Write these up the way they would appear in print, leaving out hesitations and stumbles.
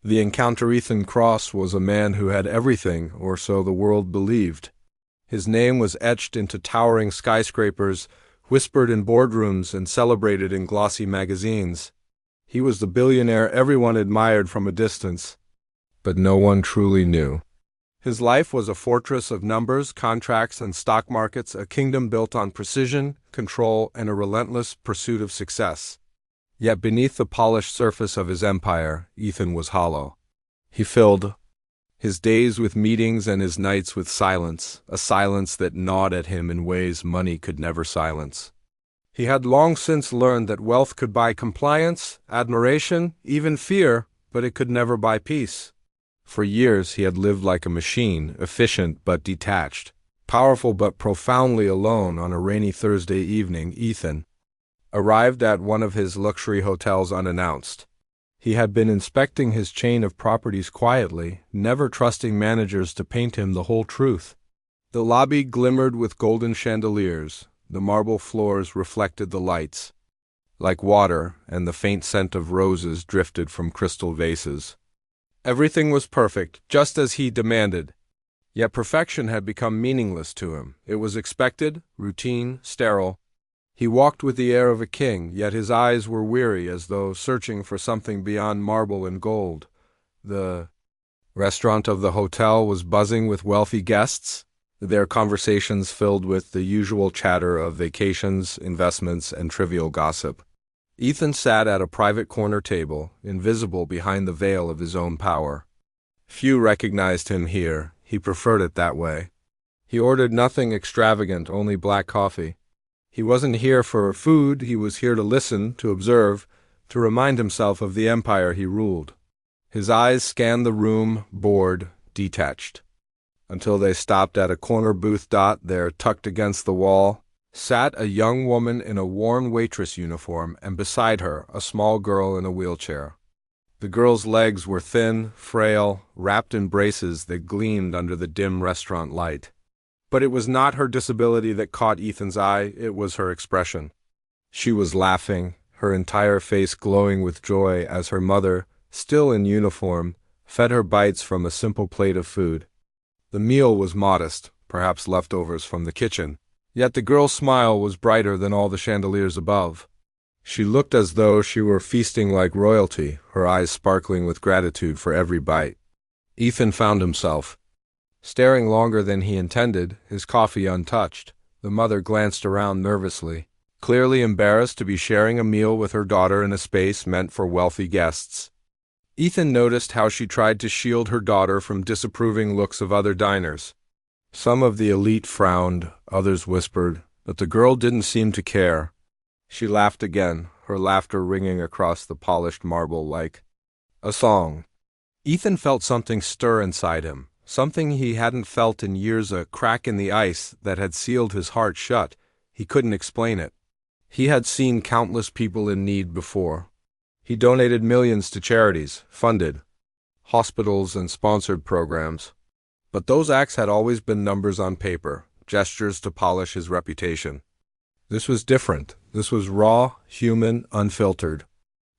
The encounter Ethan Cross was a man who had everything, or so the world believed. His name was etched into towering skyscrapers, whispered in boardrooms, and celebrated in glossy magazines. He was the billionaire everyone admired from a distance, but no one truly knew. His life was a fortress of numbers, contracts, and stock markets, a kingdom built on precision, control, and a relentless pursuit of success. Yet beneath the polished surface of his empire, Ethan was hollow. He filled his days with meetings and his nights with silence, a silence that gnawed at him in ways money could never silence. He had long since learned that wealth could buy compliance, admiration, even fear, but it could never buy peace. For years he had lived like a machine, efficient but detached, powerful but profoundly alone. On a rainy Thursday evening, Ethan arrived at one of his luxury hotels unannounced. He had been inspecting his chain of properties quietly, never trusting managers to paint him the whole truth. The lobby glimmered with golden chandeliers. The marble floors reflected the lights like water, and the faint scent of roses drifted from crystal vases. Everything was perfect, just as he demanded. Yet perfection had become meaningless to him. It was expected, routine, sterile. He walked with the air of a king, yet his eyes were weary, as though searching for something beyond marble and gold. The restaurant of the hotel was buzzing with wealthy guests, their conversations filled with the usual chatter of vacations, investments, and trivial gossip. Ethan sat at a private corner table, invisible behind the veil of his own power. Few recognized him here. He preferred it that way. He ordered nothing extravagant, only black coffee. He wasn't here for food, he was here to listen, to observe, to remind himself of the empire he ruled. His eyes scanned the room, bored, detached, until they stopped at a corner booth. There, tucked against the wall, sat a young woman in a worn waitress uniform, and beside her, a small girl in a wheelchair. The girl's legs were thin, frail, wrapped in braces that gleamed under the dim restaurant light. But it was not her disability that caught Ethan's eye, it was her expression. She was laughing, her entire face glowing with joy as her mother, still in uniform, fed her bites from a simple plate of food. The meal was modest, perhaps leftovers from the kitchen, yet the girl's smile was brighter than all the chandeliers above. She looked as though she were feasting like royalty, her eyes sparkling with gratitude for every bite. Ethan found himself staring longer than he intended, his coffee untouched. The mother glanced around nervously, clearly embarrassed to be sharing a meal with her daughter in a space meant for wealthy guests. Ethan noticed how she tried to shield her daughter from disapproving looks of other diners. Some of the elite frowned, others whispered, but the girl didn't seem to care. She laughed again, her laughter ringing across the polished marble like a song. Ethan felt something stir inside him. Something he hadn't felt in years, a crack in the ice that had sealed his heart shut. He couldn't explain it. He had seen countless people in need before. He donated millions to charities, funded hospitals and sponsored programs. But those acts had always been numbers on paper, gestures to polish his reputation. This was different. This was raw, human, unfiltered.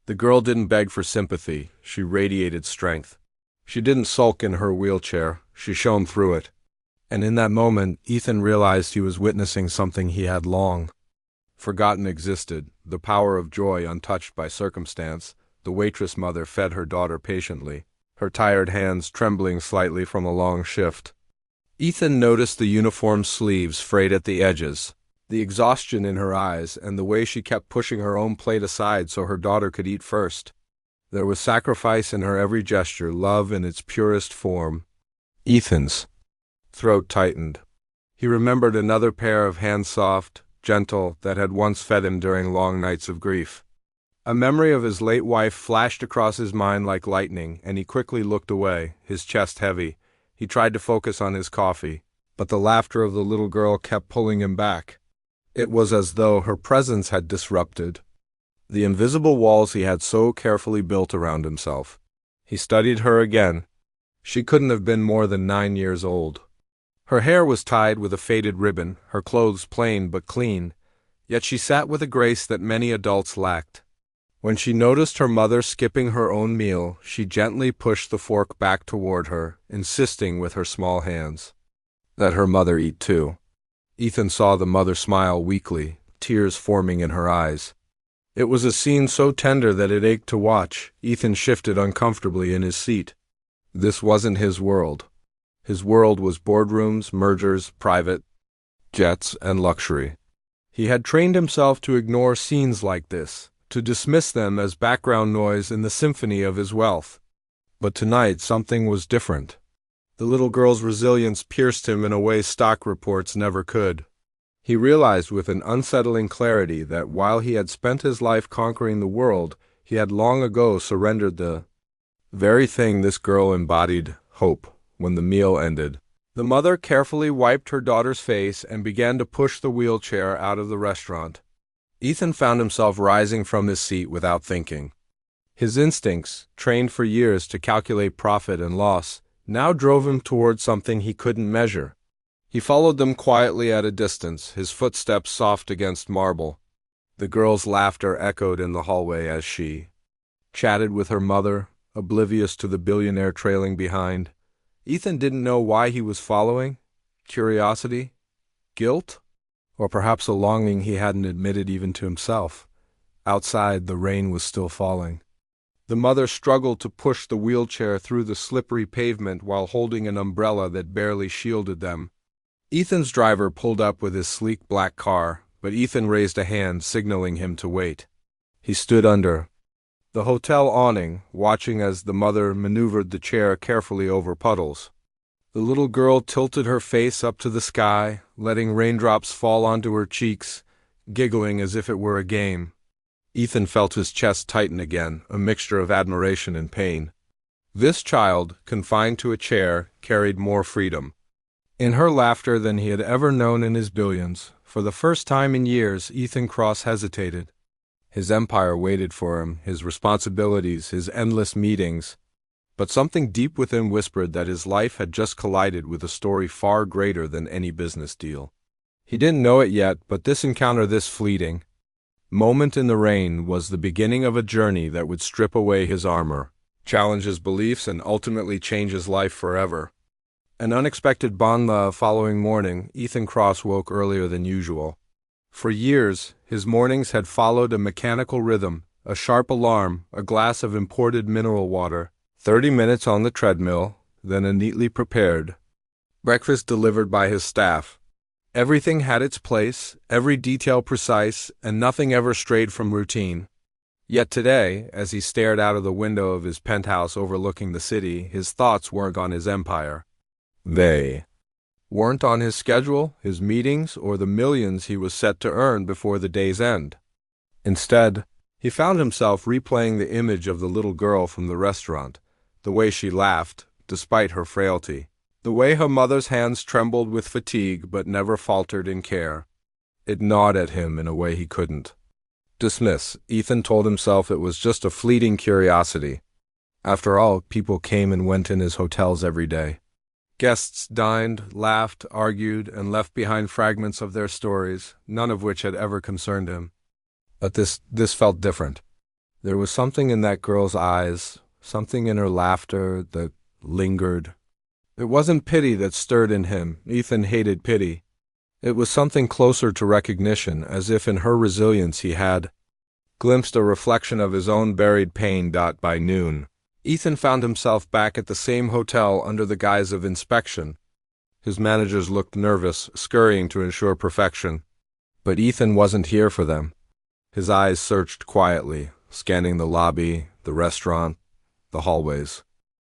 The girl didn't beg for sympathy. She radiated strength. She didn't sulk in her wheelchair, she shone through it. And in that moment, Ethan realized he was witnessing something he had long forgotten existed, the power of joy untouched by circumstance. The waitress mother fed her daughter patiently, her tired hands trembling slightly from a long shift. Ethan noticed the uniform sleeves frayed at the edges, the exhaustion in her eyes, and the way she kept pushing her own plate aside so her daughter could eat first. There was sacrifice in her every gesture, love in its purest form. Ethan's throat tightened. He remembered another pair of hands, soft, gentle, that had once fed him during long nights of grief. A memory of his late wife flashed across his mind like lightning, and he quickly looked away, his chest heavy. He tried to focus on his coffee, but the laughter of the little girl kept pulling him back. It was as though her presence had disrupted the invisible walls he had so carefully built around himself. He studied her again. She couldn't have been more than 9 years old. Her hair was tied with a faded ribbon, her clothes plain but clean, yet she sat with a grace that many adults lacked. When she noticed her mother skipping her own meal, she gently pushed the fork back toward her, insisting with her small hands that her mother eat too. Ethan saw the mother smile weakly, tears forming in her eyes. It was a scene so tender that it ached to watch. Ethan shifted uncomfortably in his seat. This wasn't his world. His world was boardrooms, mergers, private jets, and luxury. He had trained himself to ignore scenes like this, to dismiss them as background noise in the symphony of his wealth. But tonight something was different. The little girl's resilience pierced him in a way stock reports never could. He realized with an unsettling clarity that while he had spent his life conquering the world, he had long ago surrendered the very thing this girl embodied, hope. When the meal ended, the mother carefully wiped her daughter's face and began to push the wheelchair out of the restaurant. Ethan found himself rising from his seat without thinking. His instincts, trained for years to calculate profit and loss, now drove him toward something he couldn't measure. He followed them quietly at a distance, his footsteps soft against marble. The girl's laughter echoed in the hallway as she chatted with her mother, oblivious to the billionaire trailing behind. Ethan didn't know why he was following. Curiosity? Guilt? Or perhaps a longing he hadn't admitted even to himself. Outside, the rain was still falling. The mother struggled to push the wheelchair through the slippery pavement while holding an umbrella that barely shielded them. Ethan's driver pulled up with his sleek black car, but Ethan raised a hand, signaling him to wait. He stood under the hotel awning, watching as the mother maneuvered the chair carefully over puddles. The little girl tilted her face up to the sky, letting raindrops fall onto her cheeks, giggling as if it were a game. Ethan felt his chest tighten again, a mixture of admiration and pain. This child, confined to a chair, carried more freedom in her laughter than he had ever known in his billions. For the first time in years, Ethan Cross hesitated. His empire waited for him, his responsibilities, his endless meetings. But something deep within whispered that his life had just collided with a story far greater than any business deal. He didn't know it yet, but this encounter, this fleeting moment in the rain, was the beginning of a journey that would strip away his armor, challenge his beliefs, and ultimately change his life forever. An unexpected bon following morning, Ethan Cross woke earlier than usual. For years, his mornings had followed a mechanical rhythm, a sharp alarm, a glass of imported mineral water, 30 minutes on the treadmill, then a neatly prepared breakfast delivered by his staff. Everything had its place, every detail precise, and nothing ever strayed from routine. Yet today, as he stared out of the window of his penthouse overlooking the city, his thoughts weren't on his empire. They weren't on his schedule, his meetings, or the millions he was set to earn before the day's end. Instead, he found himself replaying the image of the little girl from the restaurant, the way she laughed, despite her frailty, the way her mother's hands trembled with fatigue but never faltered in care. It gnawed at him in a way he couldn't dismiss. Ethan told himself it was just a fleeting curiosity. After all, people came and went in his hotels every day. Guests dined, laughed, argued, and left behind fragments of their stories, none of which had ever concerned him. But this felt different. There was something in that girl's eyes, something in her laughter that lingered. It wasn't pity that stirred in him. Ethan hated pity. It was something closer to recognition, as if in her resilience he had glimpsed a reflection of his own buried pain. By noon, Ethan found himself back at the same hotel under the guise of inspection. His managers looked nervous, scurrying to ensure perfection. But Ethan wasn't here for them. His eyes searched quietly, scanning the lobby, the restaurant, the hallways.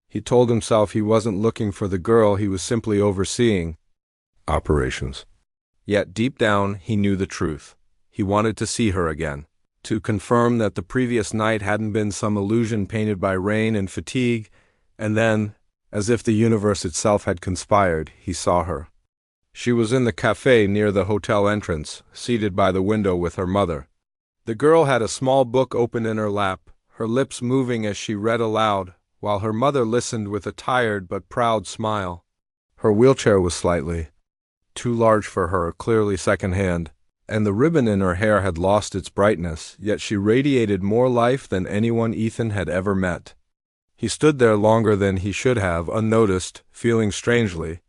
He told himself he wasn't looking for the girl, he was simply overseeing operations. Yet deep down, he knew the truth. He wanted to see her again, to confirm that the previous night hadn't been some illusion painted by rain and fatigue, and then, as if the universe itself had conspired, he saw her. She was in the cafe near the hotel entrance, seated by the window with her mother. The girl had a small book open in her lap, her lips moving as she read aloud, while her mother listened with a tired but proud smile. Her wheelchair was slightly too large for her, clearly second-hand. and the ribbon in her hair had lost its brightness, yet she radiated more life than anyone Ethan had ever met. He stood there longer than he should have, unnoticed, feeling strangely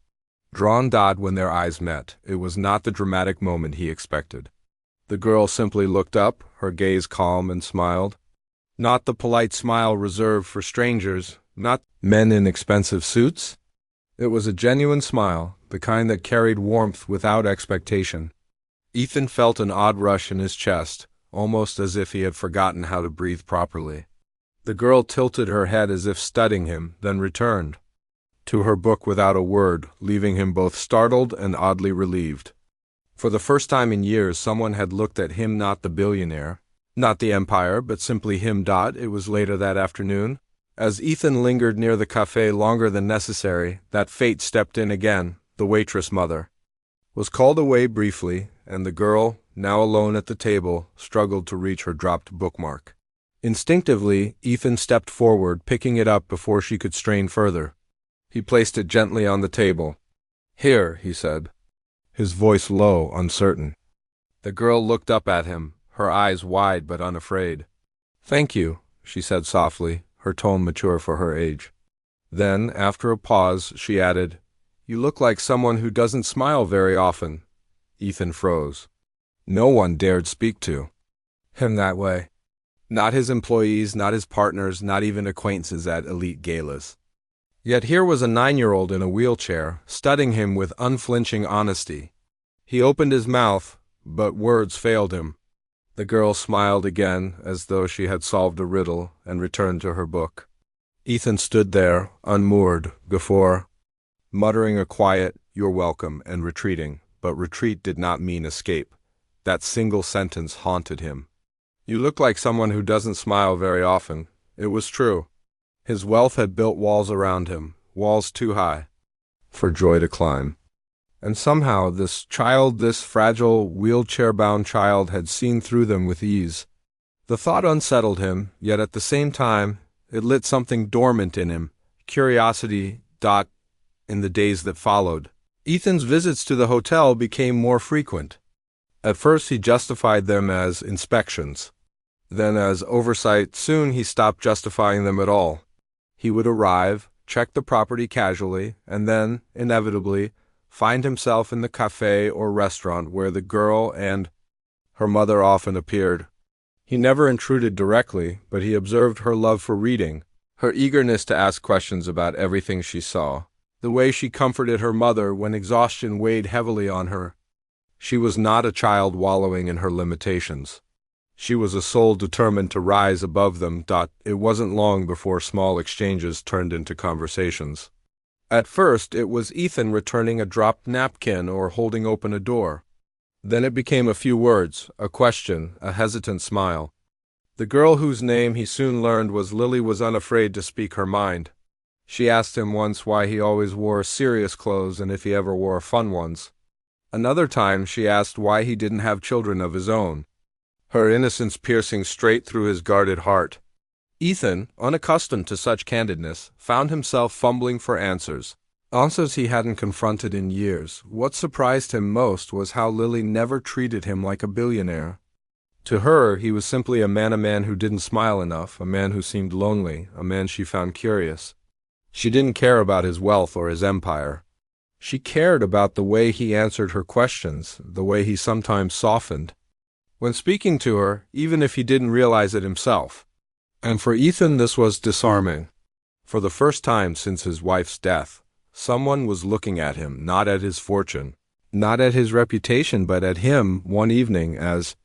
drawn. When their eyes met, it was not the dramatic moment he expected. The girl simply looked up, her gaze calm, and smiled. Not the polite smile reserved for strangers, not men in expensive suits. It was a genuine smile, the kind that carried warmth without expectation. Ethan felt an odd rush in his chest, almost as if he had forgotten how to breathe properly. The girl tilted her head as if studying him, then returned to her book without a word, leaving him both startled and oddly relieved. For the first time in years, someone had looked at him, not the billionaire, not the empire, but simply him. It was later that afternoon. As Ethan lingered near the cafe longer than necessary, that fate stepped in again. The waitress mother was called away briefly, and the girl, now alone at the table, struggled to reach her dropped bookmark. Instinctively, Ethan stepped forward, picking it up before she could strain further. He placed it gently on the table. "Here," he said, his voice low, uncertain. The girl looked up at him, her eyes wide but unafraid. "Thank you," she said softly, her tone mature for her age. Then, after a pause, she added, "You look like someone who doesn't smile very often." Ethan froze. No one dared speak to him that way. Not his employees, not his partners, not even acquaintances at elite galas. Yet here was a 9-year-old in a wheelchair, studying him with unflinching honesty. He opened his mouth, but words failed him. The girl smiled again, as though she had solved a riddle, and returned to her book. Ethan stood there, unmoored, before, muttering a quiet, "You're welcome," and retreating, but retreat did not mean escape. That single sentence haunted him. "You look like someone who doesn't smile very often." It was true. His wealth had built walls around him, walls too high for joy to climb. And somehow this child, this fragile, wheelchair-bound child, had seen through them with ease. The thought unsettled him, yet at the same time it lit something dormant in him, curiosity. In the days that followed, Ethan's visits to the hotel became more frequent. At first he justified them as inspections, then as oversight. Soon he stopped justifying them at all. He would arrive, check the property casually, and then, inevitably, find himself in the cafe or restaurant where the girl and her mother often appeared. He never intruded directly, but he observed her love for reading, her eagerness to ask questions about everything she saw, the way she comforted her mother when exhaustion weighed heavily on her. She was not a child wallowing in her limitations. She was a soul determined to rise above them. It wasn't long before small exchanges turned into conversations. At first, it was Ethan returning a dropped napkin or holding open a door. Then it became a few words, a question, a hesitant smile. The girl whose name he soon learned was Lily was unafraid to speak her mind. She asked him once why he always wore serious clothes and if he ever wore fun ones. Another time she asked why he didn't have children of his own, her innocence piercing straight through his guarded heart. Ethan, unaccustomed to such candidness, found himself fumbling for answers he hadn't confronted in years. What surprised him most was how Lily never treated him like a billionaire. To her, he was simply a man who didn't smile enough, a man who seemed lonely, a man she found curious. She didn't care about his wealth or his empire. She cared about the way he answered her questions, the way he sometimes softened when speaking to her, even if he didn't realize it himself. And for Ethan this was disarming. For the first time since his wife's death, someone was looking at him, not at his fortune, not at his reputation, but at him. One evening, as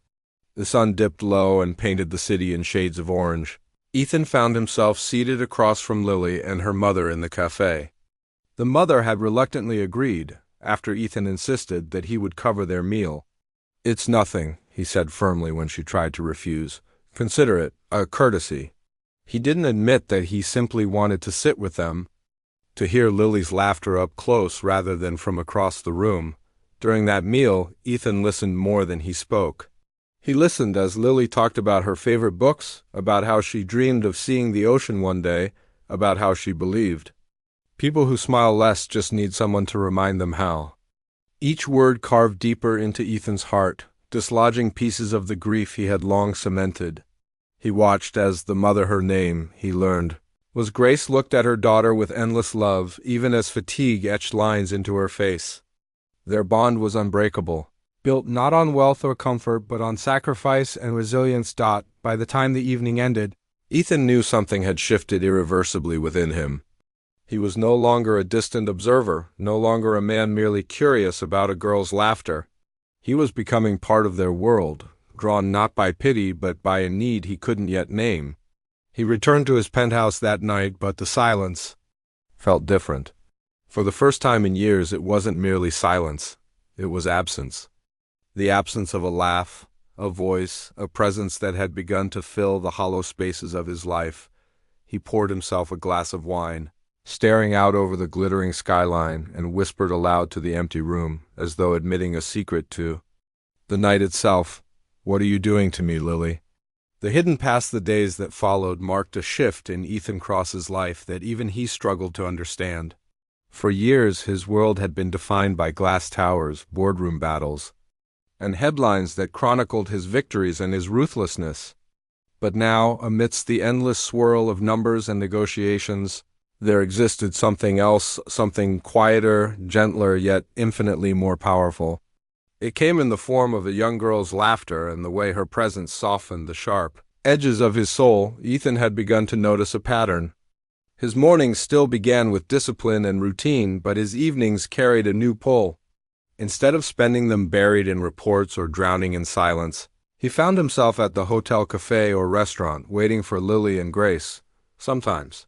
the sun dipped low and painted the city in shades of orange, Ethan found himself seated across from Lily and her mother in the cafe. The mother had reluctantly agreed, after Ethan insisted that he would cover their meal. "It's nothing," he said firmly when she tried to refuse. "Consider it a courtesy." He didn't admit that he simply wanted to sit with them, to hear Lily's laughter up close rather than from across the room. During that meal, Ethan listened more than he spoke. He listened as Lily talked about her favorite books, about how she dreamed of seeing the ocean one day, about how she believed people who smile less just need someone to remind them how. Each word carved deeper into Ethan's heart, dislodging pieces of the grief he had long cemented. He watched as the mother her name, he learned, was Grace looked at her daughter with endless love, even as fatigue etched lines into her face. Their bond was unbreakable, built not on wealth or comfort, but on sacrifice and resilience. By the time the evening ended, Ethan knew something had shifted irreversibly within him. He was no longer a distant observer, no longer a man merely curious about a girl's laughter. He was becoming part of their world, drawn not by pity but by a need he couldn't yet name. He returned to his penthouse that night, but the silence felt different. For the first time in years, it wasn't merely silence, it was absence. The absence of a laugh, a voice, a presence that had begun to fill the hollow spaces of his life. He poured himself a glass of wine, staring out over the glittering skyline, and whispered aloud to the empty room, as though admitting a secret to the night itself. "What are you doing to me, Lily?" The hidden past the days that followed marked a shift in Ethan Cross's life that even he struggled to understand. For years, his world had been defined by glass towers, boardroom battles, and headlines that chronicled his victories and his ruthlessness. But now, amidst the endless swirl of numbers and negotiations, there existed something else, something quieter, gentler, yet infinitely more powerful. It came in the form of a young girl's laughter and the way her presence softened the sharp edges of his soul. Ethan had begun to notice a pattern. His mornings still began with discipline and routine, but his evenings carried a new pull. Instead of spending them buried in reports or drowning in silence, he found himself at the hotel cafe or restaurant, waiting for Lily and Grace. Sometimes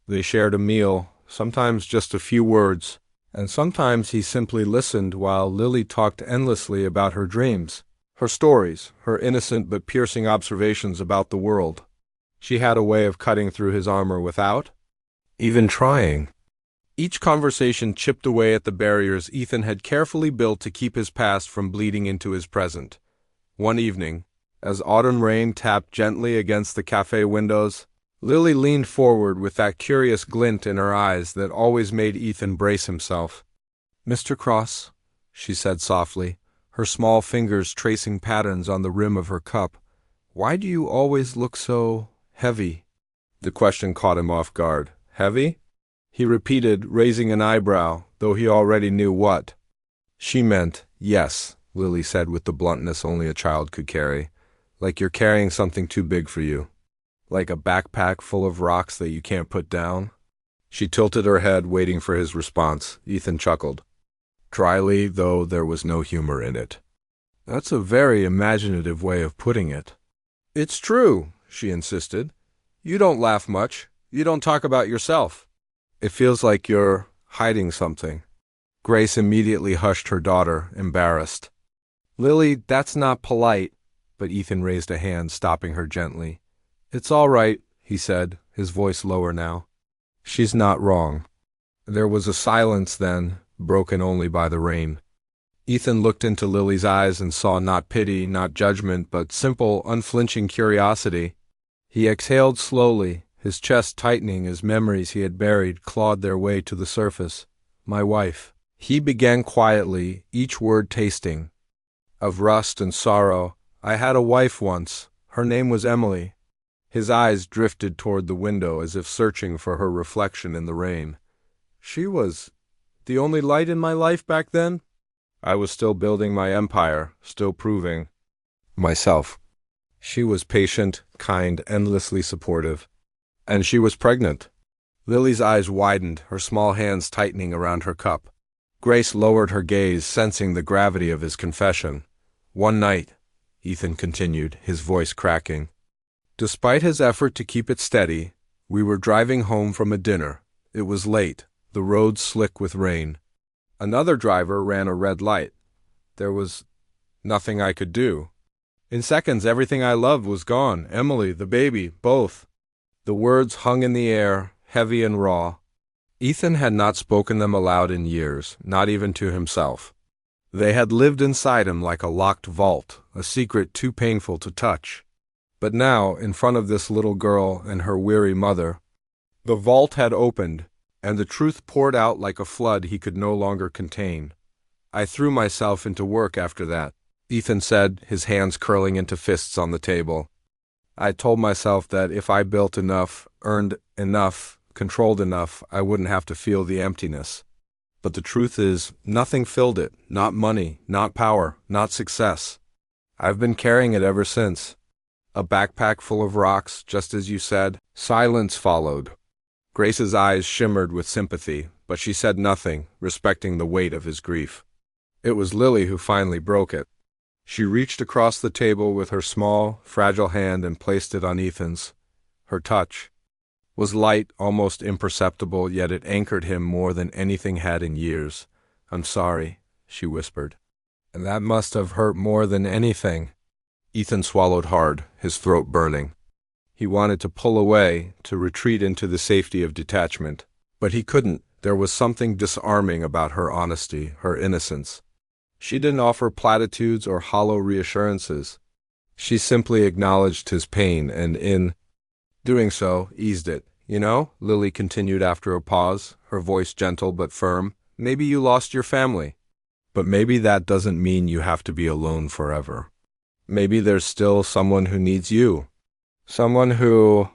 they shared a meal, sometimes just a few words, and sometimes he simply listened while Lily talked endlessly about her dreams, her stories, her innocent but piercing observations about the world. She had a way of cutting through his armor without even trying. Each conversation chipped away at the barriers Ethan had carefully built to keep his past from bleeding into his present. One evening, as autumn rain tapped gently against the cafe windows, Lily leaned forward with that curious glint in her eyes that always made Ethan brace himself. "Mr. Cross," she said softly, her small fingers tracing patterns on the rim of her cup, "why do you always look so heavy?" The question caught him off guard. "Heavy?" he repeated, raising an eyebrow, though he already knew what she meant. "Yes," Lily said with the bluntness only a child could carry. "Like you're carrying something too big for you. Like a backpack full of rocks that you can't put down." She tilted her head, waiting for his response. Ethan chuckled, dryly, though there was no humor in it. "That's a very imaginative way of putting it." "It's true," she insisted. "You don't laugh much. You don't talk about yourself." "It feels like you're hiding something." Grace immediately hushed her daughter, embarrassed. "Lily, that's not polite," but Ethan raised a hand, stopping her gently. "It's all right," he said, his voice lower now. "She's not wrong." There was a silence then, broken only by the rain. Ethan looked into Lily's eyes and saw not pity, not judgment, but simple, unflinching curiosity. He exhaled slowly, his chest tightening as memories he had buried clawed their way to the surface. "My wife," he began quietly, each word tasting of rust and sorrow. "I had a wife once. Her name was Emily." His eyes drifted toward the window as if searching for her reflection in the rain. "She was the only light in my life back then. I was still building my empire, still proving myself. She was patient, kind, endlessly supportive. And she was pregnant." Lily's eyes widened, her small hands tightening around her cup. Grace lowered her gaze, sensing the gravity of his confession. "One night," Ethan continued, his voice cracking, despite his effort to keep it steady, "we were driving home from a dinner. It was late, the road slick with rain. Another driver ran a red light. There was nothing I could do. In seconds, everything I loved was gone. Emily, the baby, both." The words hung in the air, heavy and raw. Ethan had not spoken them aloud in years, not even to himself. They had lived inside him like a locked vault, a secret too painful to touch. But now, in front of this little girl and her weary mother, the vault had opened, and the truth poured out like a flood he could no longer contain. "I threw myself into work after that," Ethan said, his hands curling into fists on the table. I told myself that if I built enough, earned enough, controlled enough, I wouldn't have to feel the emptiness. But the truth is, nothing filled it. Not money, not power, not success. I've been carrying it ever since. A backpack full of rocks, just as you said. Silence followed. Grace's eyes shimmered with sympathy, but she said nothing, respecting the weight of his grief. It was Lily who finally broke it. She reached across the table with her small, fragile hand and placed it on Ethan's. Her touch was light, almost imperceptible, yet it anchored him more than anything had in years. I'm sorry, she whispered. And that must have hurt more than anything. Ethan swallowed hard, his throat burning. He wanted to pull away, to retreat into the safety of detachment. But he couldn't. There was something disarming about her honesty, her innocence. She didn't offer platitudes or hollow reassurances. She simply acknowledged his pain and, in doing so, eased it. You know, Lily continued after a pause, her voice gentle but firm, maybe you lost your family. But maybe that doesn't mean you have to be alone forever. Maybe there's still someone who needs you. Someone who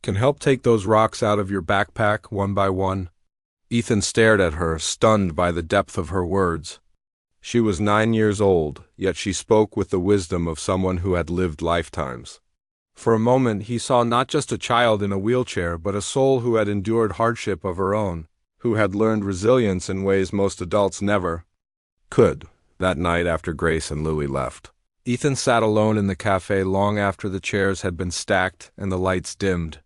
can help take those rocks out of your backpack one by one. Ethan stared at her, stunned by the depth of her words. She was 9 years old, yet she spoke with the wisdom of someone who had lived lifetimes. For a moment he saw not just a child in a wheelchair, but a soul who had endured hardship of her own, who had learned resilience in ways most adults never could. That night after Grace and Louie left, Ethan sat alone in the cafe long after the chairs had been stacked and the lights dimmed.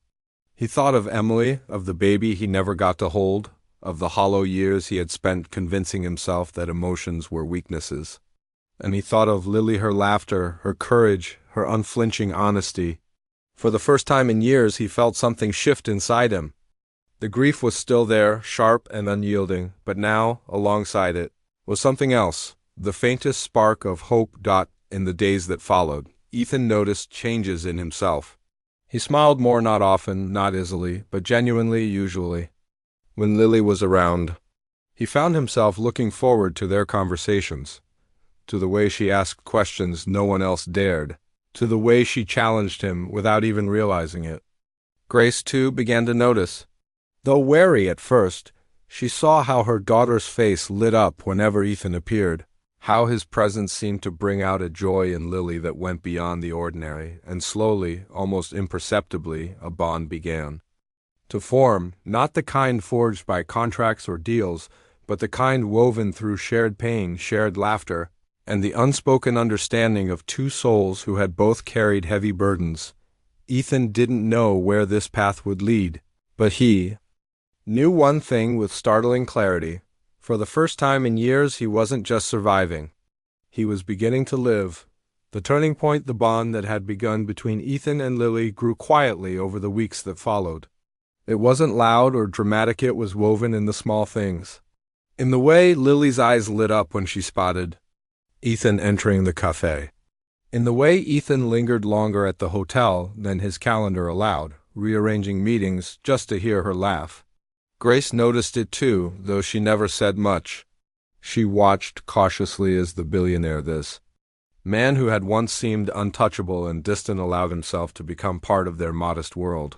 He thought of Emily, of the baby he never got to hold, of the hollow years he had spent convincing himself that emotions were weaknesses. And he thought of Lily, her laughter, her courage, her unflinching honesty. For the first time in years he felt something shift inside him. The grief was still there, sharp and unyielding, but now, alongside it, was something else, the faintest spark of hope. In the days that followed, Ethan noticed changes in himself. He smiled more, not often, not easily, but genuinely, usually. When Lily was around, he found himself looking forward to their conversations, to the way she asked questions no one else dared, to the way she challenged him without even realizing it. Grace, too, began to notice. Though wary at first, she saw how her daughter's face lit up whenever Ethan appeared, how his presence seemed to bring out a joy in Lily that went beyond the ordinary, and slowly, almost imperceptibly, a bond began to form, not the kind forged by contracts or deals, but the kind woven through shared pain, shared laughter, and the unspoken understanding of two souls who had both carried heavy burdens. Ethan didn't know where this path would lead, but he knew one thing with startling clarity. For the first time in years, he wasn't just surviving. He was beginning to live. The turning point, the bond that had begun between Ethan and Lily, grew quietly over the weeks that followed. It wasn't loud or dramatic, it was woven in the small things. In the way Lily's eyes lit up when she spotted Ethan entering the cafe. In the way Ethan lingered longer at the hotel than his calendar allowed, rearranging meetings just to hear her laugh. Grace noticed it too, though she never said much. She watched cautiously as the billionaire, this man who had once seemed untouchable and distant, allowed himself to become part of their modest world.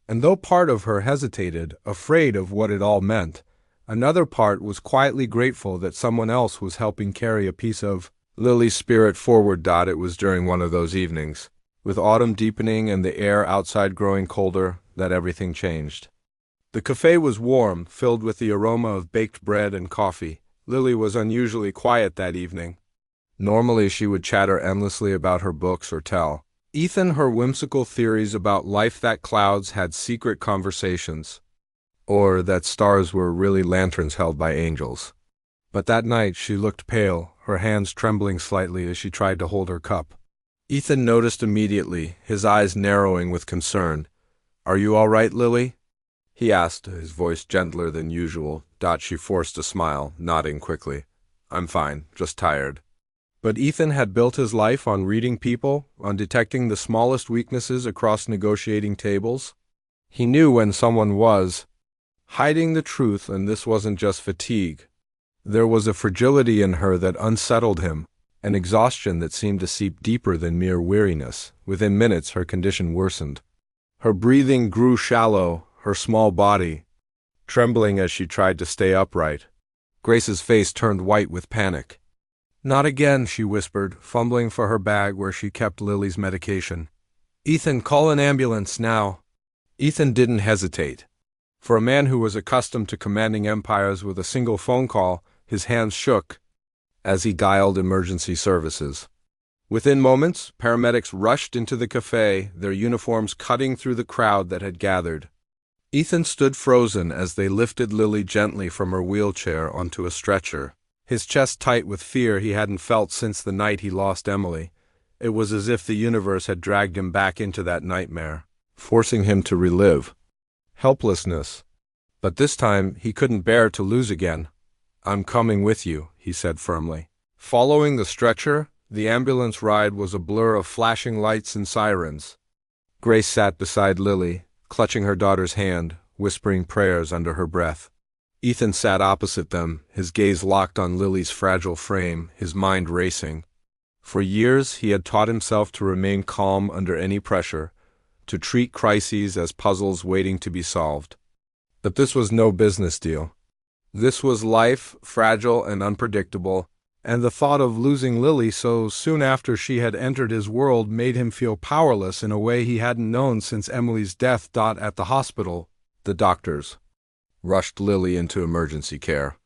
And though part of her hesitated, afraid of what it all meant, another part was quietly grateful that someone else was helping carry a piece of Lily's spirit forward. It was during one of those evenings, with autumn deepening and the air outside growing colder, that everything changed. The cafe was warm, filled with the aroma of baked bread and coffee. Lily was unusually quiet that evening. Normally she would chatter endlessly about her books or tell Ethan her whimsical theories about life, that clouds had secret conversations, or that stars were really lanterns held by angels. But that night she looked pale, her hands trembling slightly as she tried to hold her cup. Ethan noticed immediately, his eyes narrowing with concern. "Are you all right, Lily?" he asked, his voice gentler than usual. She forced a smile, nodding quickly. "I'm fine, just tired." But Ethan had built his life on reading people, on detecting the smallest weaknesses across negotiating tables. He knew when someone was hiding the truth, and this wasn't just fatigue. There was a fragility in her that unsettled him, an exhaustion that seemed to seep deeper than mere weariness. Within minutes, her condition worsened. Her breathing grew shallow, her small body trembling as she tried to stay upright. Grace's face turned white with panic. "Not again," she whispered, fumbling for her bag where she kept Lily's medication. "Ethan, call an ambulance now." Ethan didn't hesitate. For a man who was accustomed to commanding empires with a single phone call, his hands shook as he dialed emergency services. Within moments, paramedics rushed into the cafe, their uniforms cutting through the crowd that had gathered. Ethan stood frozen as they lifted Lily gently from her wheelchair onto a stretcher, his chest tight with fear he hadn't felt since the night he lost Emily. It was as if the universe had dragged him back into that nightmare, forcing him to relive helplessness. But this time, he couldn't bear to lose again. "I'm coming with you," he said firmly. Following the stretcher, the ambulance ride was a blur of flashing lights and sirens. Grace sat beside Lily, clutching her daughter's hand, whispering prayers under her breath. Ethan sat opposite them, his gaze locked on Lily's fragile frame, his mind racing. For years, he had taught himself to remain calm under any pressure, to treat crises as puzzles waiting to be solved. But this was no business deal. This was life, fragile and unpredictable, and the thought of losing Lily so soon after she had entered his world made him feel powerless in a way he hadn't known since Emily's death. At the hospital, the doctors rushed Lily into emergency care.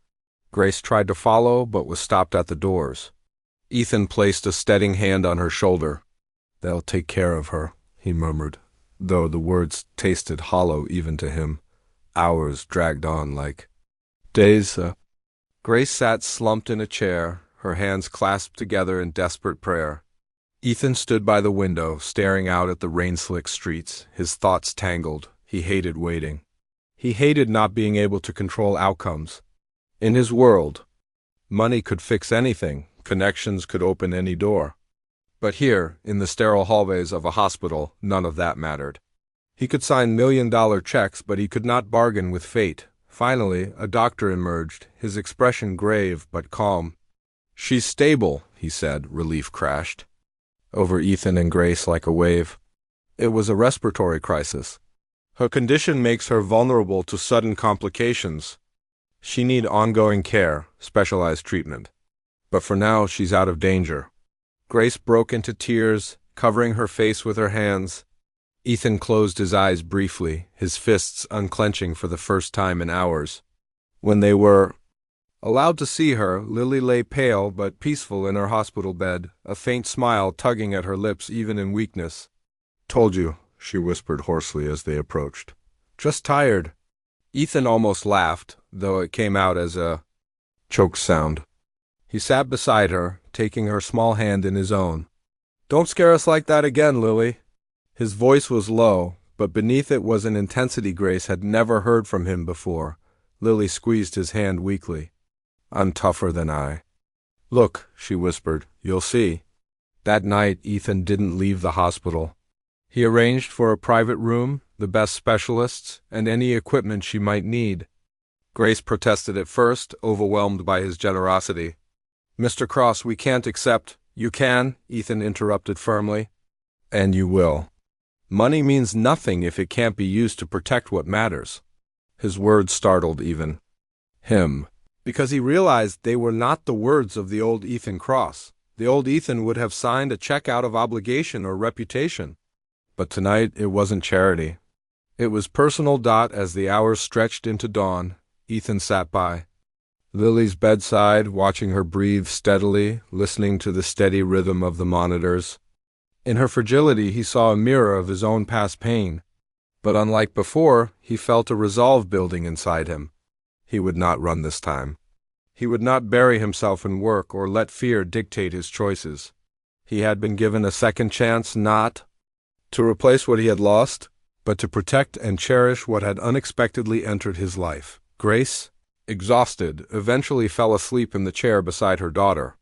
Grace tried to follow, but was stopped at the doors. Ethan placed a steadying hand on her shoulder. "They'll take care of her," he murmured, though the words tasted hollow even to him. Hours dragged on like days. Grace sat slumped in a chair, her hands clasped together in desperate prayer. Ethan stood by the window, staring out at the rain-slicked streets, his thoughts tangled. He hated waiting. He hated not being able to control outcomes. In his world, money could fix anything, connections could open any door. But here, in the sterile hallways of a hospital, none of that mattered. He could sign million-dollar checks, but he could not bargain with fate. Finally, a doctor emerged, his expression grave but calm. "She's stable," he said, relief crashed over Ethan and Grace like a wave. It was a respiratory crisis. Her condition makes her vulnerable to sudden complications. She needs ongoing care, specialized treatment. But for now, she's out of danger. Grace broke into tears, covering her face with her hands. Ethan closed his eyes briefly, his fists unclenching for the first time in hours. When they were allowed to see her, Lily lay pale but peaceful in her hospital bed, a faint smile tugging at her lips even in weakness. "Told you," she whispered hoarsely as they approached. "Just tired." Ethan almost laughed, though it came out as a choked sound. He sat beside her, taking her small hand in his own. "Don't scare us like that again, Lily." His voice was low, but beneath it was an intensity Grace had never heard from him before. Lily squeezed his hand weakly. "I'm tougher than I." "Look," she whispered, "you'll see." That night, Ethan didn't leave the hospital. He arranged for a private room, the best specialists, and any equipment she might need. Grace protested at first, overwhelmed by his generosity. "Mr. Cross, we can't accept—" "You can," Ethan interrupted firmly. "And you will. Money means nothing if it can't be used to protect what matters." His words startled even him, because he realized they were not the words of the old Ethan Cross. The old Ethan would have signed a check out of obligation or reputation. But tonight it wasn't charity. It was personal. As the hours stretched into dawn, Ethan sat by Lily's bedside, watching her breathe steadily, listening to the steady rhythm of the monitors. In her fragility, he saw a mirror of his own past pain. But unlike before, he felt a resolve building inside him. He would not run this time. He would not bury himself in work or let fear dictate his choices. He had been given a second chance, not to replace what he had lost, but to protect and cherish what had unexpectedly entered his life. Grace, exhausted, eventually fell asleep in the chair beside her daughter.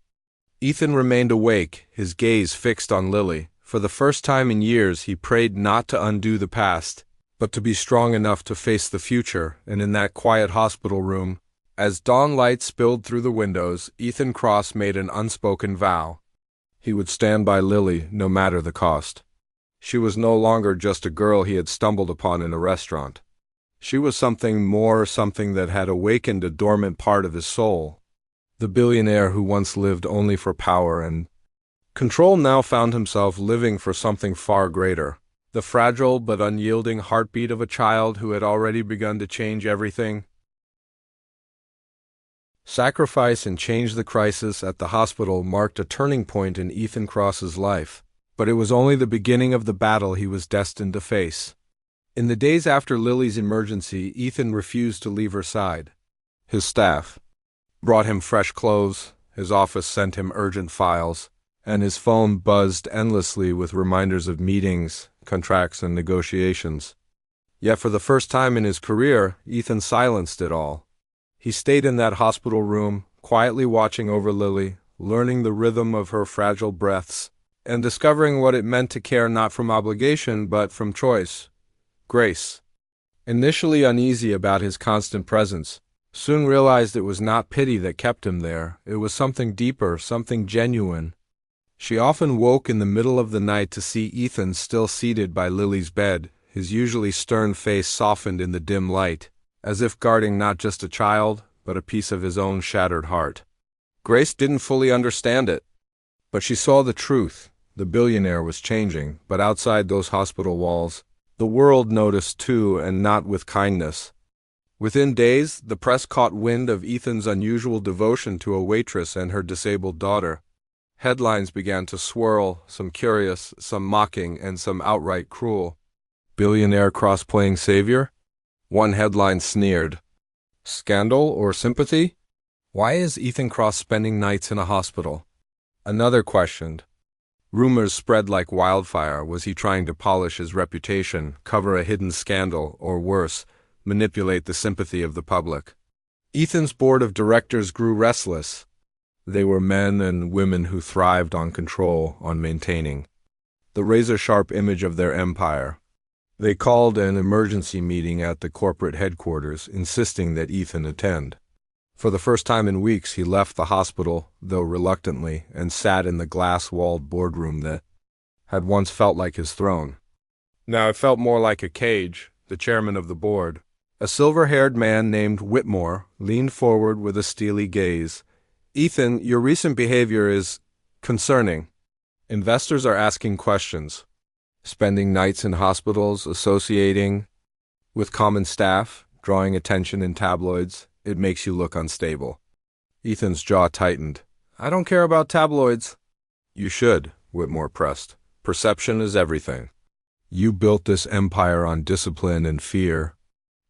Ethan remained awake, his gaze fixed on Lily. For the first time in years, he prayed not to undo the past, but to be strong enough to face the future. And in that quiet hospital room, as dawn light spilled through the windows, Ethan Cross made an unspoken vow. He would stand by Lily no matter the cost. She was no longer just a girl he had stumbled upon in a restaurant. She was something more, something that had awakened a dormant part of his soul. The billionaire who once lived only for power and control now found himself living for something far greater. The fragile but unyielding heartbeat of a child who had already begun to change everything. Sacrifice and Change. The crisis at the hospital marked a turning point in Ethan Cross's life, but it was only the beginning of the battle he was destined to face. In the days after Lily's emergency, Ethan refused to leave her side. His staff brought him fresh clothes, his office sent him urgent files, and his phone buzzed endlessly with reminders of meetings, contracts, and negotiations. Yet for the first time in his career, Ethan silenced it all. He stayed in that hospital room, quietly watching over Lily, learning the rhythm of her fragile breaths, and discovering what it meant to care not from obligation but from choice. Grace, initially uneasy about his constant presence, soon realized it was not pity that kept him there. It was something deeper, something genuine. She often woke in the middle of the night to see Ethan still seated by Lily's bed, his usually stern face softened in the dim light, as if guarding not just a child, but a piece of his own shattered heart. Grace didn't fully understand it, but she saw the truth. The billionaire was changing, but outside those hospital walls, the world noticed too, and not with kindness. Within days, the press caught wind of Ethan's unusual devotion to a waitress and her disabled daughter. Headlines began to swirl, some curious, some mocking, and some outright cruel. Billionaire cross-playing savior? One headline sneered. Scandal or sympathy? Why is Ethan Cross spending nights in a hospital? Another questioned. Rumors spread like wildfire. Was he trying to polish his reputation, cover a hidden scandal, or worse, manipulate the sympathy of the public? Ethan's board of directors grew restless. They were men and women who thrived on control, on maintaining the razor-sharp image of their empire. They called an emergency meeting at the corporate headquarters, insisting that Ethan attend. For the first time in weeks, he left the hospital, though reluctantly, and sat in the glass-walled boardroom that had once felt like his throne. Now it felt more like a cage. The chairman of the board, a silver-haired man named Whitmore, leaned forward with a steely gaze. Ethan, your recent behavior is concerning. Investors are asking questions. Spending nights in hospitals, associating with common staff, drawing attention in tabloids, it makes you look unstable. Ethan's jaw tightened. I don't care about tabloids. You should, Whitmore pressed. Perception is everything. You built this empire on discipline and fear.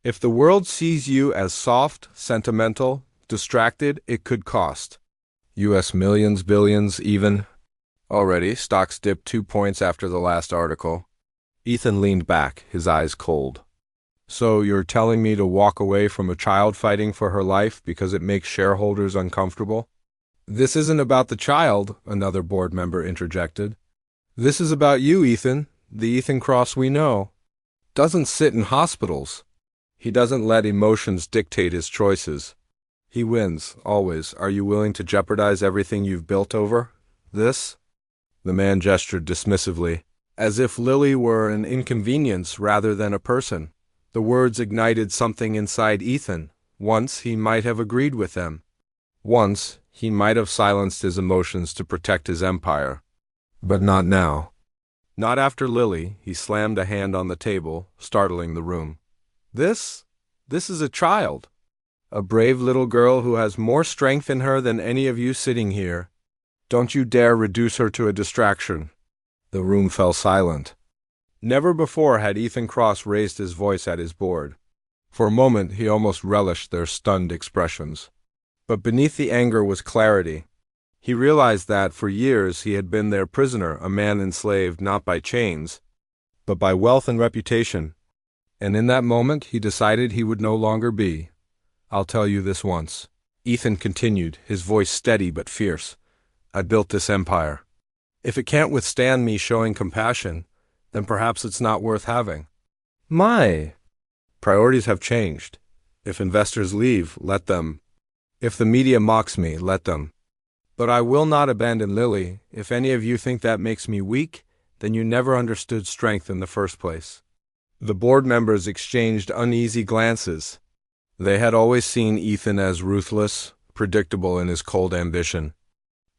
If the world sees you as soft, sentimental, distracted, it could cost. U.S. millions, billions, even. Already, stocks dipped 2 points after the last article. Ethan leaned back, his eyes cold. So you're telling me to walk away from a child fighting for her life because it makes shareholders uncomfortable? This isn't about the child, another board member interjected. This is about you, Ethan. The Ethan Cross we know. Doesn't sit in hospitals. He doesn't let emotions dictate his choices. He wins, always. Are you willing to jeopardize everything you've built over this? The man gestured dismissively, as if Lily were an inconvenience rather than a person. The words ignited something inside Ethan. Once he might have agreed with them. Once he might have silenced his emotions to protect his empire. But not now. Not after Lily. He slammed a hand on the table, startling the room. This is a child. A brave little girl who has more strength in her than any of you sitting here. Don't you dare reduce her to a distraction. The room fell silent. Never before had Ethan Cross raised his voice at his board. For a moment he almost relished their stunned expressions. But beneath the anger was clarity. He realized that for years he had been their prisoner, a man enslaved not by chains, but by wealth and reputation. And in that moment he decided he would no longer be. I'll tell you this once. Ethan continued, his voice steady but fierce. I built this empire. If it can't withstand me showing compassion, then perhaps it's not worth having. My priorities have changed. If investors leave, let them. If the media mocks me, let them. But I will not abandon Lily. If any of you think that makes me weak, then you never understood strength in the first place." The board members exchanged uneasy glances. They had always seen Ethan as ruthless, predictable in his cold ambition.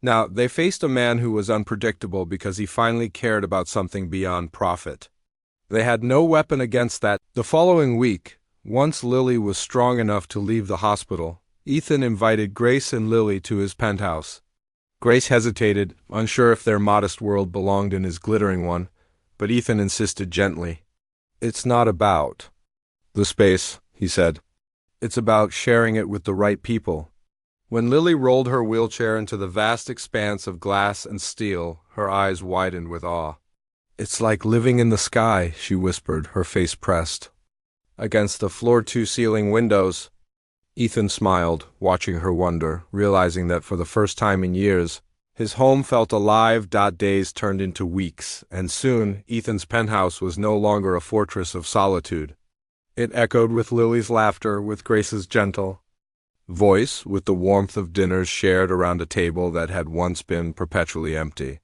Now, they faced a man who was unpredictable because he finally cared about something beyond profit. They had no weapon against that. The following week, once Lily was strong enough to leave the hospital, Ethan invited Grace and Lily to his penthouse. Grace hesitated, unsure if their modest world belonged in his glittering one, but Ethan insisted gently. "It's not about the space," he said. "It's about sharing it with the right people." When Lily rolled her wheelchair into the vast expanse of glass and steel, her eyes widened with awe. "It's like living in the sky," she whispered, her face pressed against the floor-to-ceiling windows. Ethan smiled, watching her wonder, realizing that for the first time in years, his home felt alive. Days turned into weeks, and soon Ethan's penthouse was no longer a fortress of solitude. It echoed with Lily's laughter, with Grace's gentle voice, with the warmth of dinners shared around a table that had once been perpetually empty.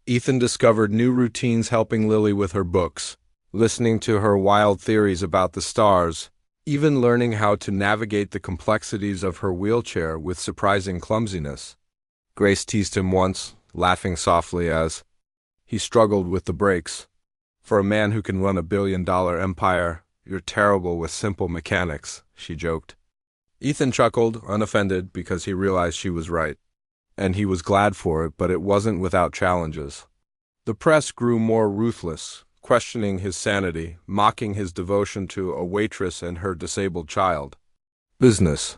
Ethan discovered new routines, helping Lily with her books, listening to her wild theories about the stars, even learning how to navigate the complexities of her wheelchair with surprising clumsiness. Grace teased him once, laughing softly as he struggled with the brakes. "For a man who can run $1 billion empire, you're terrible with simple mechanics," she joked. Ethan chuckled, unoffended, because he realized she was right. And he was glad for it, but it wasn't without challenges. The press grew more ruthless, questioning his sanity, mocking his devotion to a waitress and her disabled child. Business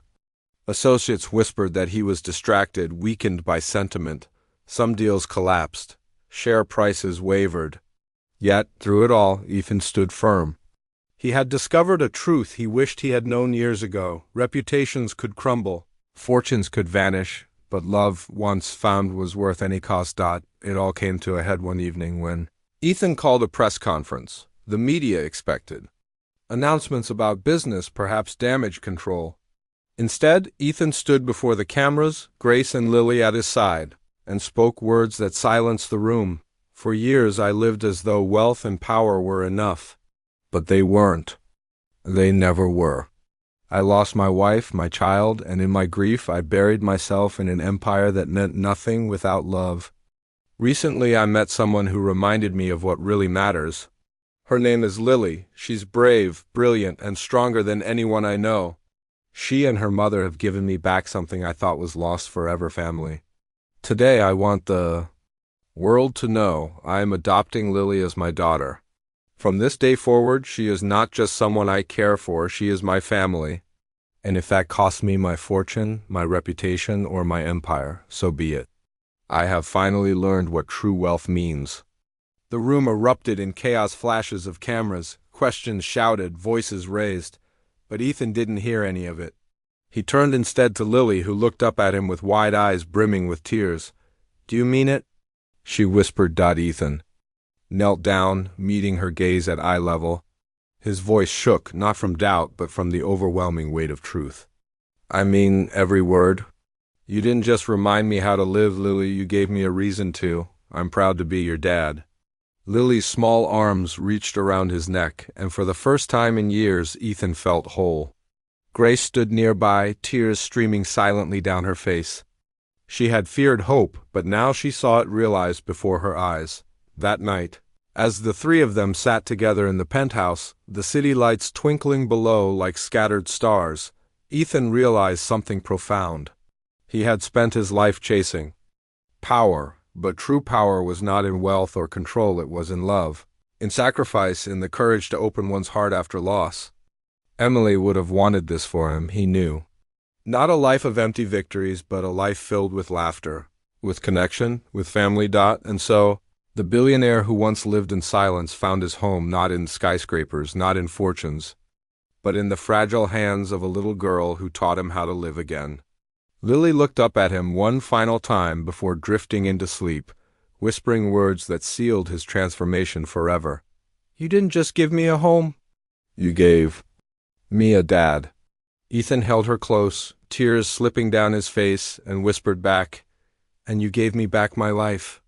associates whispered that he was distracted, weakened by sentiment. Some deals collapsed. Share prices wavered. Yet, through it all, Ethan stood firm. He had discovered a truth he wished he had known years ago. Reputations could crumble, fortunes could vanish, but love, once found, was worth any cost. It all came to a head one evening when Ethan called a press conference. The media expected announcements about business, perhaps damage control. Instead, Ethan stood before the cameras, Grace and Lily at his side, and spoke words that silenced the room. "For years I lived as though wealth and power were enough. But they weren't. They never were. I lost my wife, my child, and in my grief I buried myself in an empire that meant nothing without love. Recently I met someone who reminded me of what really matters. Her name is Lily. She's brave, brilliant, and stronger than anyone I know. She and her mother have given me back something I thought was lost forever: family. Today I want the world to know I am adopting Lily as my daughter. From this day forward, she is not just someone I care for, she is my family. And if that costs me my fortune, my reputation, or my empire, so be it. I have finally learned what true wealth means." The room erupted in chaos, flashes of cameras, questions shouted, voices raised. But Ethan didn't hear any of it. He turned instead to Lily, who looked up at him with wide eyes brimming with tears. "Do you mean it?" she whispered. Ethan knelt down, meeting her gaze at eye level. His voice shook, not from doubt, but from the overwhelming weight of truth. "I mean every word. You didn't just remind me how to live, Lily, you gave me a reason to. I'm proud to be your dad." Lily's small arms reached around his neck, and for the first time in years, Ethan felt whole. Grace stood nearby, tears streaming silently down her face. She had feared hope, but now she saw it realized before her eyes. That night, as the three of them sat together in the penthouse, the city lights twinkling below like scattered stars, Ethan realized something profound. He had spent his life chasing power, but true power was not in wealth or control, it was in love, in sacrifice, in the courage to open one's heart after loss. Emily would have wanted this for him, he knew. Not a life of empty victories, but a life filled with laughter, with connection, with family. And so, the billionaire who once lived in silence found his home not in skyscrapers, not in fortunes, but in the fragile hands of a little girl who taught him how to live again. Lily looked up at him one final time before drifting into sleep, whispering words that sealed his transformation forever. "You didn't just give me a home. You gave me a dad." Ethan held her close, tears slipping down his face, and whispered back, and you gave me back my life.